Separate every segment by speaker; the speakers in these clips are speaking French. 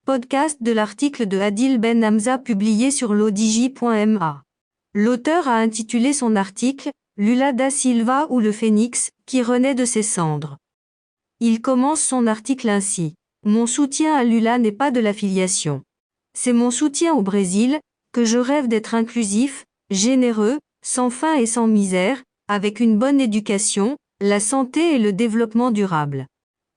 Speaker 1: Podcast de l'article de Adil Ben Hamza publié sur lodigi.ma. L'auteur a intitulé son article « Lula da Silva ou le phénix, qui renaît de ses cendres ». Il commence son article ainsi. Mon soutien à Lula n'est pas de l'affiliation. C'est mon soutien au Brésil, que je rêve d'être inclusif, généreux, sans faim et sans misère, avec une bonne éducation, la santé et le développement durable.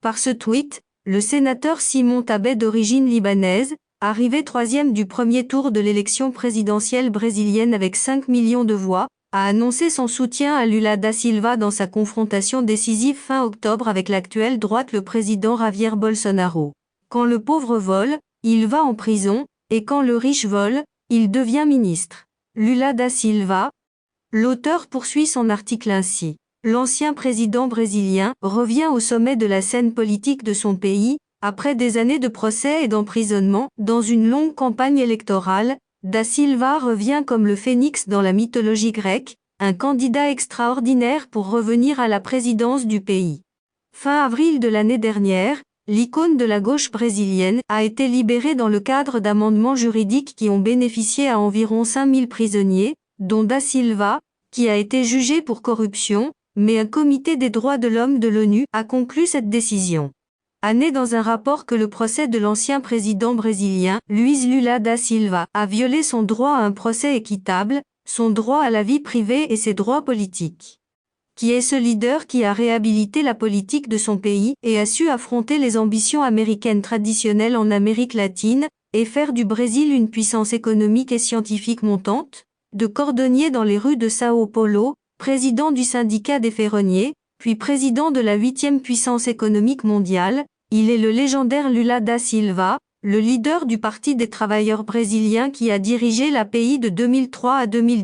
Speaker 1: Par ce tweet, le sénateur Simon Tabet d'origine libanaise, arrivé troisième du premier tour de l'élection présidentielle brésilienne avec 5 millions de voix, a annoncé son soutien à Lula da Silva dans sa confrontation décisive fin octobre avec l'actuelle droite le président Javier Bolsonaro. Quand le pauvre vole, il va en prison, et quand le riche vole, il devient ministre. Lula da Silva. L'auteur poursuit son article ainsi. L'ancien président brésilien revient au sommet de la scène politique de son pays, après des années de procès et d'emprisonnement. Dans une longue campagne électorale, da Silva revient comme le phénix dans la mythologie grecque, un candidat extraordinaire pour revenir à la présidence du pays. Fin avril de l'année dernière, l'icône de la gauche brésilienne a été libérée dans le cadre d'amendements juridiques qui ont bénéficié à environ 5000 prisonniers, dont da Silva, qui a été jugé pour corruption, mais un comité des droits de l'homme de l'ONU a conclu cette décision. Né dans un rapport que le procès de l'ancien président brésilien, Luiz Lula da Silva, a violé son droit à un procès équitable, son droit à la vie privée et ses droits politiques. Qui est ce leader qui a réhabilité la politique de son pays et a su affronter les ambitions américaines traditionnelles en Amérique latine, et faire du Brésil une puissance économique et scientifique montante? De cordonnier dans les rues de Sao Paulo, président du syndicat des ferronniers, puis président de la 8e puissance économique mondiale, il est le légendaire Lula da Silva, le leader du Parti des travailleurs brésiliens qui a dirigé le pays de 2003 à 2010.